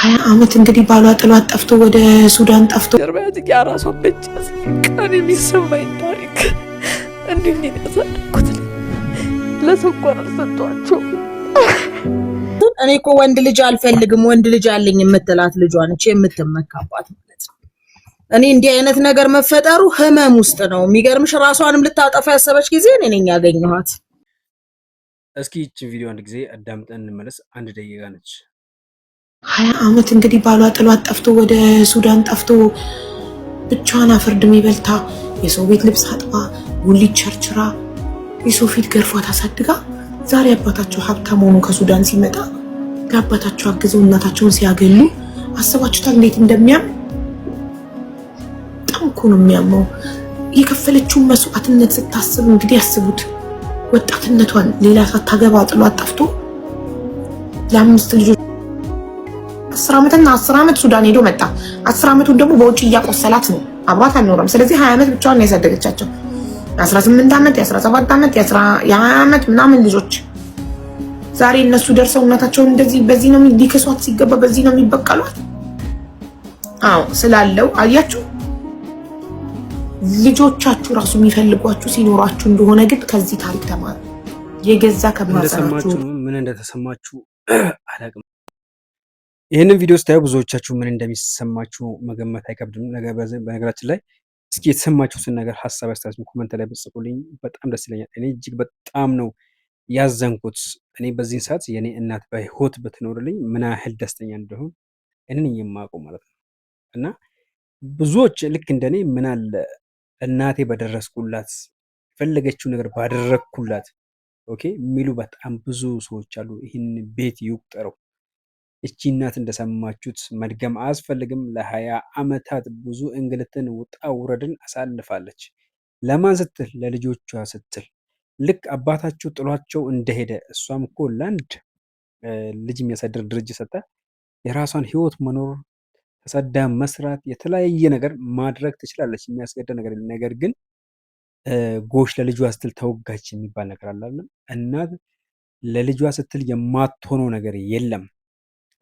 20 ዓመት እንግዲህ ባሏ ጥሏት ጠፍቶ ወደ ሱዳን ጠፍቶ ጀርባያት ራሷን ብቻ ቀን የሚሰማኝ ታሪክ እንዲህ ያሳደኩት ለሰው እንኳን አልሰጧቸው። እኔ እኮ ወንድ ልጅ አልፈልግም ወንድ ልጅ አለኝ የምትላት ልጇ ነች የምትመካባት ማለት ነው። እኔ እንዲህ አይነት ነገር መፈጠሩ ህመም ውስጥ ነው። የሚገርምሽ ራሷንም ልታጠፋ ያሰበች ጊዜ እኔ ነኝ ያገኘኋት። እስኪ ይህችን ቪዲዮ አንድ ጊዜ አዳምጠን እንመለስ። 1 ደቂቃ ነች። 20 ዓመት እንግዲህ ባሏ ጥሏት ጠፍቶ ወደ ሱዳን ጠፍቶ ብቻዋን አፈርድሜ በልታ የሰው ቤት ልብስ አጥባ ጉሊት ቸርችራ የሰው ፊት ገርፏት አሳድጋ ዛሬ አባታቸው ሀብታም ሆኖ ከሱዳን ሲመጣ ለአባታቸው አግዘው እናታቸውን ሲያገሉ አስባችሁታል? እንዴት እንደሚያም በጣም እኮ ነው የሚያመው። የከፈለችውን መስዋዕትነት ስታስብ እንግዲህ ያስቡት። ወጣትነቷን ሌላ ሳታገባ ጥሏት ጠፍቶ ለ5 ልጆች 10 ዓመትና 10 ዓመት ሱዳን ሄዶ መጣ። 10 ዓመቱን ደግሞ በውጭ እያቆሰላት ነው። አብሯት አልኖረም። ስለዚህ 20 ዓመት ብቻዋን ነው ያሳደገቻቸው። 18 ዓመት፣ የ17 ዓመት፣ የ20 ዓመት ምናምን ልጆች ዛሬ እነሱ ደርሰው እናታቸውን እንደዚህ በዚህ ነው ሊከሷት ሲገባ በዚህ ነው የሚበቀሏት። አዎ ስላለው አያችሁ፣ ልጆቻችሁ ራሱ የሚፈልጓችሁ ሲኖራችሁ እንደሆነ ግን ከዚህ ታሪክ ተማሩ። የገዛ ከማሰራችሁ ምን እንደተሰማችሁ አላውቅም። ይህንን ቪዲዮ ስታዩ ብዙዎቻችሁ ምን እንደሚሰማችሁ መገመት አይከብድም። በነገራችን ላይ እስኪ የተሰማችሁትን ነገር ሀሳብ አስተያየት ኮመንት ላይ ብትጽፉልኝ በጣም ደስ ይለኛል። እኔ እጅግ በጣም ነው ያዘንኩት። እኔ በዚህ ሰዓት የኔ እናት በህይወት ብትኖርልኝ ምን ያህል ደስተኛ እንደሆን እኔን የማውቀው ማለት ነው። እና ብዙዎች ልክ እንደኔ ምን አለ እናቴ በደረስኩላት የፈለገችው ነገር ባደረግኩላት ኦኬ የሚሉ በጣም ብዙ ሰዎች አሉ። ይህን ቤት ይቁጠረው። እቺ እናት እንደሰማችሁት መድገም አያስፈልግም። ለ20 ዓመታት ብዙ እንግልትን ውጣ ውረድን አሳልፋለች። ለማን ስትል? ለልጆቿ ስትል። ልክ አባታቸው ጥሏቸው እንደሄደ እሷም እኮ ለአንድ ልጅ የሚያሳድር ድርጅት ሰጠ የራሷን ህይወት መኖር ተሰዳ መስራት የተለያየ ነገር ማድረግ ትችላለች። የሚያስገድድ ነገር የለም። ነገር ግን ጎሽ ለልጇ ስትል ተወጋች የሚባል ነገር አለ። እናት ለልጇ ስትል የማትሆነው ነገር የለም።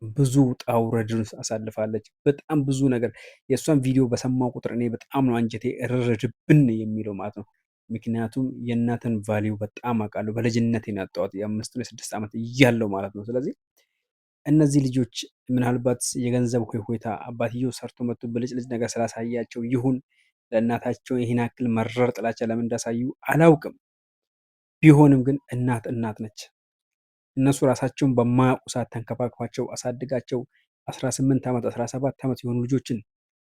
ብዙ ውጣ ውረድን አሳልፋለች። በጣም ብዙ ነገር የእሷን ቪዲዮ በሰማው ቁጥር እኔ በጣም ነው አንጀቴ እርርድብን የሚለው ማለት ነው። ምክንያቱም የእናትን ቫሊዩ በጣም አውቃለሁ። በልጅነት ያጣሁት የ5 እና 6 ዓመት እያለሁ ማለት ነው። ስለዚህ እነዚህ ልጆች ምናልባት የገንዘብ ሆይታ አባትየው ሰርቶ መጥቶ ብልጭልጭ ነገር ስላሳያቸው ይሁን ለእናታቸው ይህን ያክል መረር ጥላቻ ለምን እንዳሳዩ አላውቅም። ቢሆንም ግን እናት እናት ነች። እነሱ ራሳቸውን በማያውቁ ሰዓት ተንከባክቧቸው አሳድጋቸው 18 ዓመት 17 ዓመት የሆኑ ልጆችን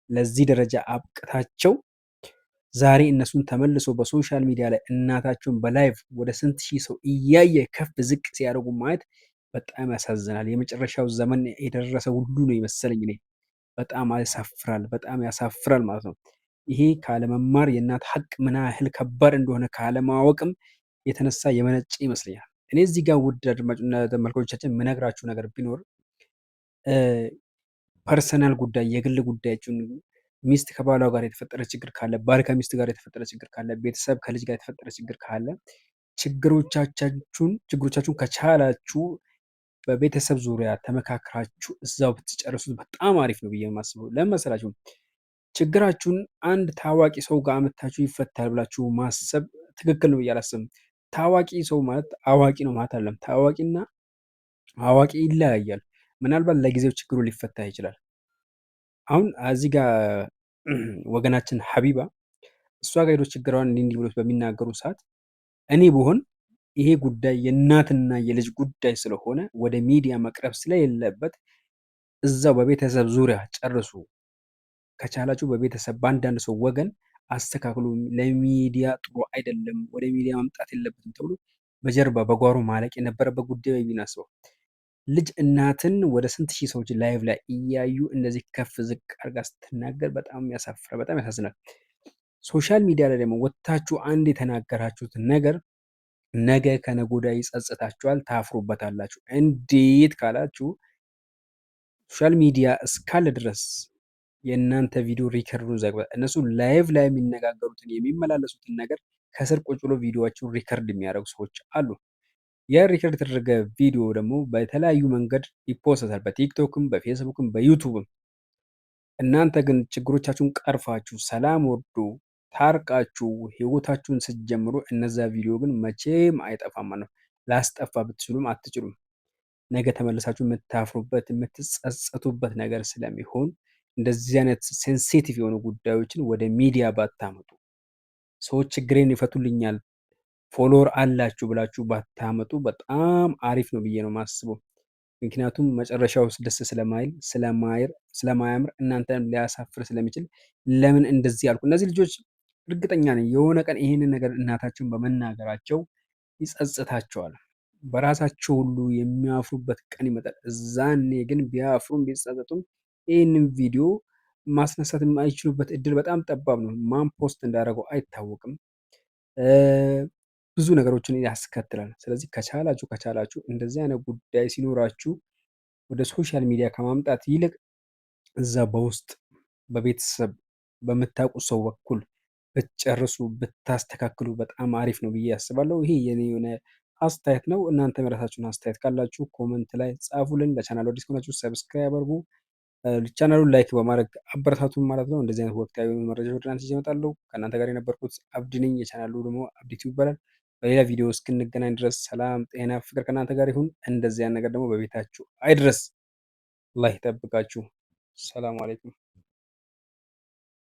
ለዚህ ደረጃ አብቅታቸው ዛሬ እነሱን ተመልሶ በሶሻል ሚዲያ ላይ እናታቸውን በላይቭ ወደ ስንት ሺህ ሰው እያየ ከፍ ዝቅ ሲያደርጉ ማየት በጣም ያሳዝናል። የመጨረሻው ዘመን የደረሰ ሁሉ ነው ይመስለኝ። እኔ በጣም ያሳፍራል፣ በጣም ያሳፍራል ማለት ነው። ይሄ ካለመማር የእናት ሀቅ ምን ያህል ከባድ እንደሆነ ካለማወቅም የተነሳ የመነጨ ይመስለኛል። እኔ እዚህ ጋር ውድ አድማጭና ተመልካቾቻችን የምነግራችሁ ነገር ቢኖር ፐርሰናል ጉዳይ የግል ጉዳያችሁን ሚስት ከባሏ ጋር የተፈጠረ ችግር ካለ፣ ባል ከሚስት ጋር የተፈጠረ ችግር ካለ፣ ቤተሰብ ከልጅ ጋር የተፈጠረ ችግር ካለ ችግሮቻችሁን ከቻላችሁ በቤተሰብ ዙሪያ ተመካክራችሁ እዛው ብትጨርሱት በጣም አሪፍ ነው ብዬ የማስበው። ለምን መሰላችሁ? ችግራችሁን አንድ ታዋቂ ሰው ጋር አመታችሁ ይፈታል ብላችሁ ማሰብ ትክክል ነው ብዬ አላስብም። ታዋቂ ሰው ማለት አዋቂ ነው ማለት አይደለም። ታዋቂና አዋቂ ይለያያል። ምናልባት ለጊዜው ችግሩ ሊፈታ ይችላል። አሁን እዚህ ጋር ወገናችን ሀቢባ እሷ ጋር ሄዶ ችግሯን እንዲህ ብሎ በሚናገሩ ሰዓት እኔ ብሆን ይሄ ጉዳይ የእናትና የልጅ ጉዳይ ስለሆነ ወደ ሚዲያ መቅረብ ስለሌለበት እዛው በቤተሰብ ዙሪያ ጨርሱ። ከቻላችሁ በቤተሰብ በአንዳንድ ሰው ወገን አስተካክሉ። ለሚዲያ ጥሩ አይደለም፣ ወደ ሚዲያ መምጣት የለበትም ተብሎ በጀርባ በጓሮ ማለቅ የነበረበት ጉዳይ ቢናስበው። ልጅ እናትን ወደ ስንት ሺህ ሰዎች ላይቭ ላይ እያዩ እንደዚህ ከፍ ዝቅ አድርጋ ስትናገር በጣም ያሳፍራል፣ በጣም ያሳዝናል። ሶሻል ሚዲያ ላይ ደግሞ ወጥታችሁ አንድ የተናገራችሁት ነገር ነገ ከነገ ወዲያ ይጸጽታችኋል፣ ታፍሩበታላችሁ። እንዴት ካላችሁ ሶሻል ሚዲያ እስካለ ድረስ የእናንተ ቪዲዮ ሪከርዱ ዘግባ እነሱ ላይቭ ላይ የሚነጋገሩትን የሚመላለሱትን ነገር ከስር ቁጭ ብሎ ቪዲዮዋቸውን ሪከርድ የሚያደርጉ ሰዎች አሉ። ያ ሪከርድ የተደረገ ቪዲዮ ደግሞ በተለያዩ መንገድ ይፖሰታል፣ በቲክቶክም፣ በፌስቡክም፣ በዩቱብም። እናንተ ግን ችግሮቻችሁን ቀርፋችሁ ሰላም ወርዶ ታርቃችሁ ህይወታችሁን ስትጀምሩ እነዛ ቪዲዮ ግን መቼም አይጠፋም ማለት ነው። ላስጠፋ ብትችሉም አትችሉም። ነገ ተመልሳችሁ የምታፍሩበት የምትጸጸቱበት ነገር ስለሚሆን እንደዚህ አይነት ሴንሲቲቭ የሆኑ ጉዳዮችን ወደ ሚዲያ ባታመጡ፣ ሰዎች ችግሬን ይፈቱልኛል ፎሎወር አላችሁ ብላችሁ ባታመጡ በጣም አሪፍ ነው ብዬ ነው የማስበው። ምክንያቱም መጨረሻው ደስ ስለማያምር እናንተን ሊያሳፍር ስለሚችል ለምን እንደዚህ ያልኩ። እነዚህ ልጆች እርግጠኛ ነኝ የሆነ ቀን ይህንን ነገር እናታቸውን በመናገራቸው ይጸጽታቸዋል። በራሳቸው ሁሉ የሚያፍሩበት ቀን ይመጣል። እዛኔ ግን ቢያፍሩም ቢጸጸቱም ይህንን ቪዲዮ ማስነሳት የማይችሉበት እድል በጣም ጠባብ ነው። ማን ፖስት እንዳደረገው አይታወቅም። ብዙ ነገሮችን ያስከትላል። ስለዚህ ከቻላችሁ እንደዚህ አይነት ጉዳይ ሲኖራችሁ ወደ ሶሻል ሚዲያ ከማምጣት ይልቅ እዛ በውስጥ በቤተሰብ በምታውቁ ሰው በኩል ብትጨርሱ ብታስተካክሉ በጣም አሪፍ ነው ብዬ አስባለሁ። ይሄ የኔ የሆነ አስተያየት ነው። እናንተ የራሳችሁን አስተያየት ካላችሁ ኮመንት ላይ ጻፉልን። ለቻናሉ አዲስ ከሆናችሁ ሰብስክራይብ አድርጉ። ቻናሉን ላይክ በማድረግ አበረታቱን ማለት ነው። እንደዚህ አይነት ወቅታዊ መረጃዎች ወደ እናንተ ይመጣሉ። ከእናንተ ጋር የነበርኩት አብዲ ነኝ። የቻናሉ ደግሞ አብዲቱ ይባላል። በሌላ ቪዲዮ እስክንገናኝ ድረስ ሰላም፣ ጤና፣ ፍቅር ከእናንተ ጋር ይሁን። እንደዚያን ነገር ደግሞ በቤታችሁ አይድረስ። አላህ ይጠብቃችሁ። ሰላም አለይኩም።